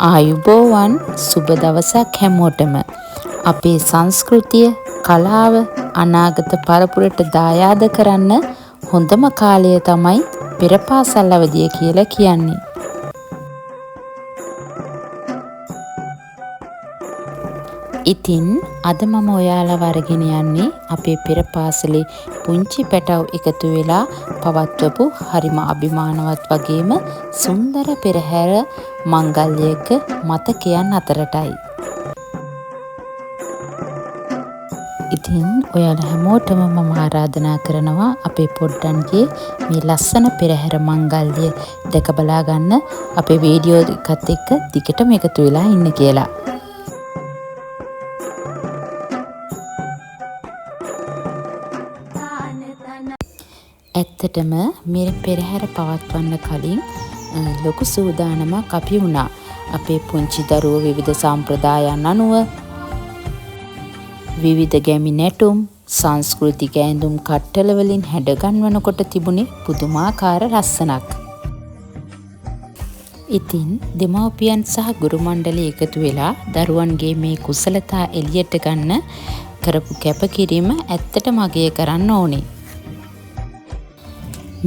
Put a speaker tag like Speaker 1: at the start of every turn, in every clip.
Speaker 1: ආයුබෝවන් සුබ දවසක් හැමෝටම. අපේ සංස්කෘතිය කලාව අනාගත පරපුරට දායාද කරන්න හොඳම කාලය තමයි පෙර පාසල් අවදිය කියලා කියන්නේ. ඉතින් අද මම ඔයාලව අරගෙන යන්නේ අපේ පෙර පාසලේ පුංචි පැටව් එකතු වෙලා පවත්වපු හරිම අභිමානවත් වගේම සුන්දර පෙරහැර මංගල්‍යයක මතකයන් අතරටයි. ඉතින් ඔයාලා හැමෝටම මම ආරාධනා කරනවා අපේ පොඩ්ඩන්ගේ මේ ලස්සන පෙරහැර මංගල්‍ය දැක බලා ගන්න අපේ වීඩියෝ එකත් එක්ක දිගටම එකතු වෙලා ඉන්න කියලා. ඇත්තටම මේ පෙරහැර පවත්වන්න කලින් ලොකු සූදානමක් අපි වුණා. අපේ පුංචි දරුවෝ විවිධ සම්ප්‍රදායන් අනුව විවිධ ගැමි නැටුම් සංස්කෘතික ඇඳුම් කට්ටල වලින් හැඩගන්වනකොට තිබුණේ පුදුමාකාර ලස්සනක්. ඉතින් දෙමව්පියන් සහ ගුරු මණ්ඩලය එකතු වෙලා දරුවන්ගේ මේ කුසලතා එළියට ගන්න කරපු කැපකිරීම ඇත්තටම අගය කරන්න ඕනේ.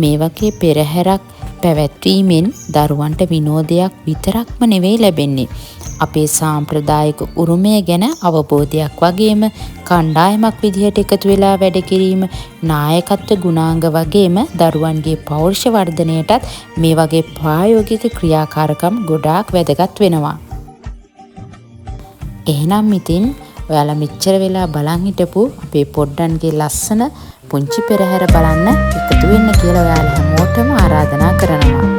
Speaker 1: මේ වගේ පෙරහැරක් පැවැත්වීමෙන් දරුවන්ට විනෝදයක් විතරක්ම නෙවෙයි ලැබෙන්නේ. අපේ සාම්ප්‍රදායික උරුමය ගැන අවබෝධයක් වගේම කණ්ඩායමක් විදිහට එකතු වෙලා වැඩ කිරීම, නායකත්ව ගුණාංග වගේම දරුවන්ගේ පෞරුෂ වර්ධනයටත් මේ වගේ ප්‍රායෝගික ක්‍රියාකාරකම් ගොඩාක් වැදගත් වෙනවා. එහෙනම් ඉතින් ඔයාලා මෙච්චර වෙලා බලන් හිටපු අපේ පොඩ්ඩන්ගේ ලස්සන පුංචි පෙරහැර බලන්න එකතු වෙන්න කියලා ඔයාලා හැමෝටම ආරාධනා කරනවා.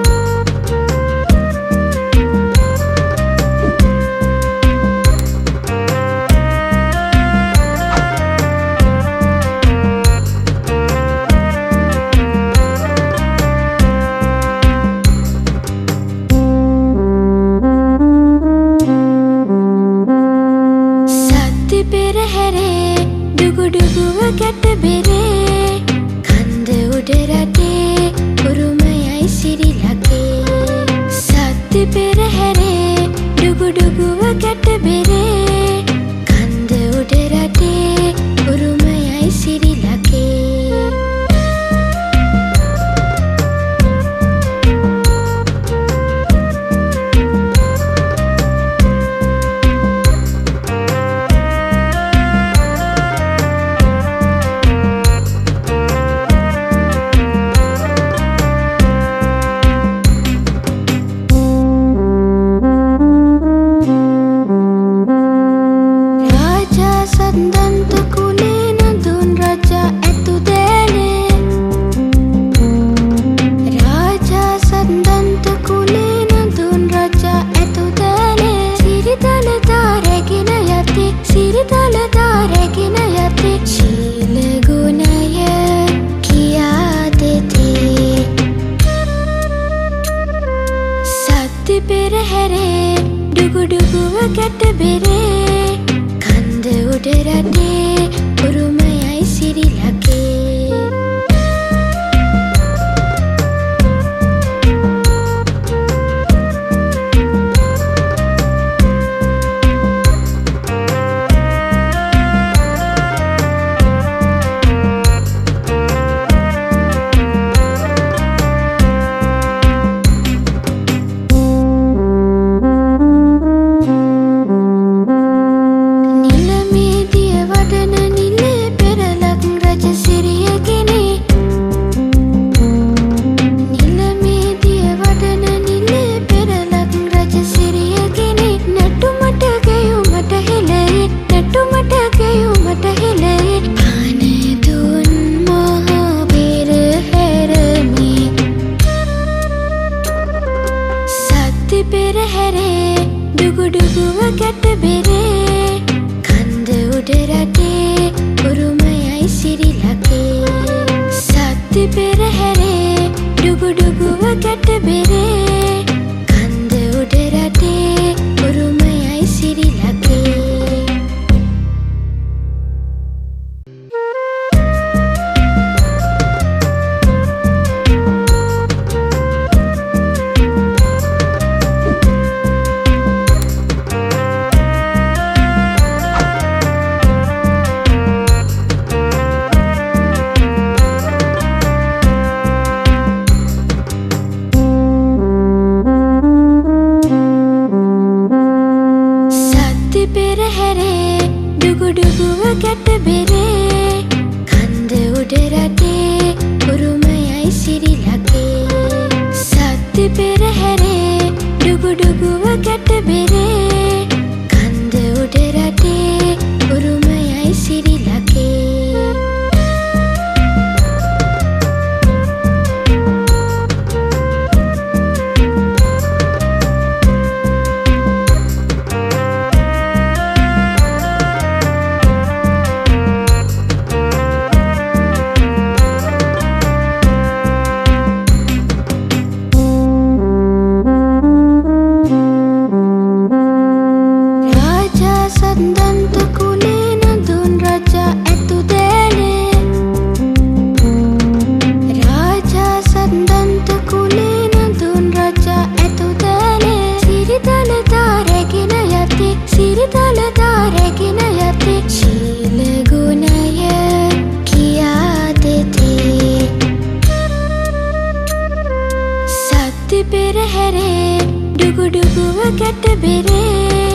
Speaker 2: දුගුඩුගුව ගැට බෙරේ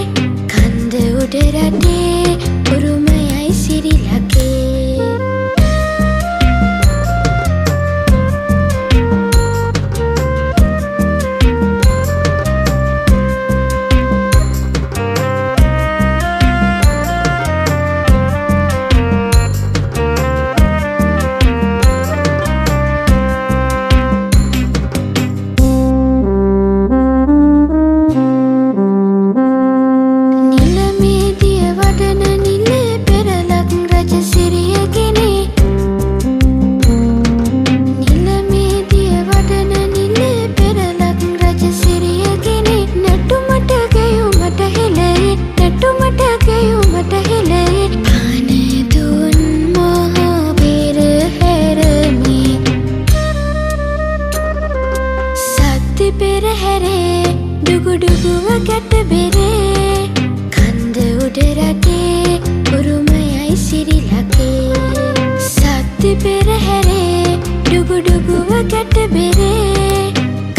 Speaker 2: කන්ද උඩ රටේ උරුමයයි සිරිලකේ පෙරහැරේ දුගුඩුගුව ගැට බෙරේ කන්ද උඩ රටේ උරුමයයි සිරිලකේ සත්ති පෙරහැරේ දුගුඩුගුව ගැට බෙරේ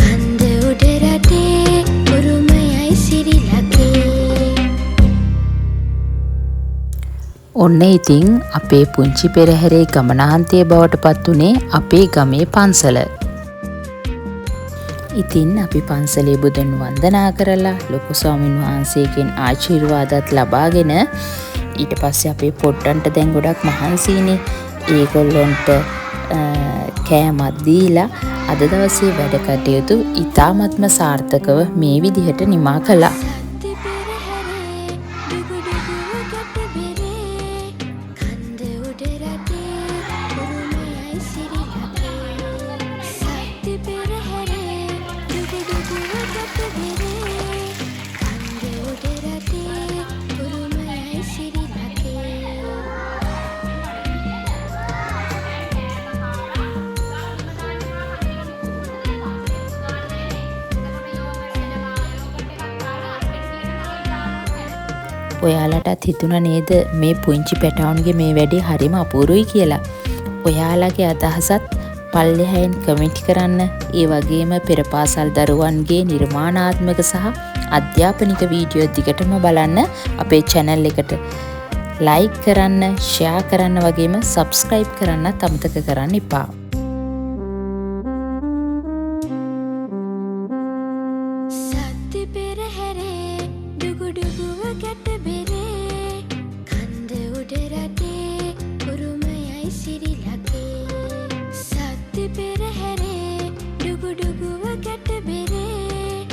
Speaker 2: කන්ද උඩ රටේ උරුමයයි සිරිලකේ
Speaker 1: ඔන්න ඉතින් අපේ පුංචි පෙරහැරේ ගමනාන්තය බවට පත් වුණේ අපේ ගමේ පන්සල. ඉතින් අපි පන්සලේ බුදුන් වන්දනා කරලා ලොකු ස්වාමීන් වහන්සේගෙන් ආශිර්වාදත් ලබාගෙන ඊට පස්සේ අපේ පොඩ්ඩන්ට දැන් ගොඩක් මහන්සියිනේ. ඒගොල්ලන්ට කෑමක් දීලා අද දවසේ වැඩ කටයුතු ඉතාමත්ම සාර්ථකව මේ විදිහට නිමා කළා. ඔයාලටත් හිතුණා නේද මේ පුංචි පැටවුන්ගේ මේ වැඩේ හරිම අපූරුයි කියලා? ඔයාලගේ අදහසත් පල්ලෙහායෙන් කමෙන්ට් කරන්න. ඒ වගේම පෙර පාසල් දරුවන්ගේ නිර්මාණාත්මක සහ අධ්‍යාපනික වීඩියෝ දිගටම බලන්න අපේ channel එකට like කරන්න, share කරන්න වගේම subscribe කරන්නත් අමතක කරන්න එපා.
Speaker 2: සත්ති පෙරහැරේ දුගුඩුගුව ගැට බෙරේ කන්ද උඩ රටේ උරුමයයි සිරිලකේ සත්ති පෙරහැරේ දුගුඩුගුව ගැට බෙරේ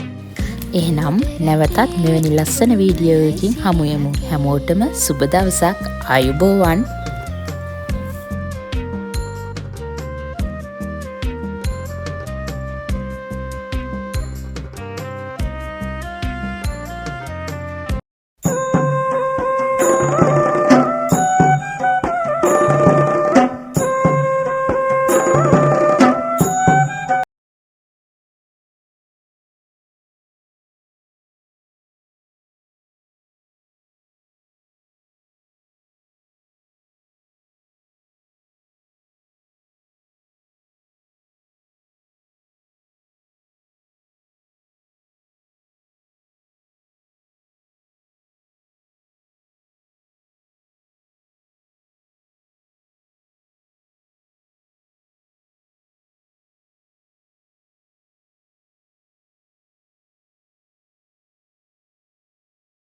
Speaker 1: එහෙනම් නැවතත් මෙවැනි ලස්සන වීඩියෝ එකකින් හමු යමු. හැමෝටම සුබ දවසක්. ආයුබෝවන්.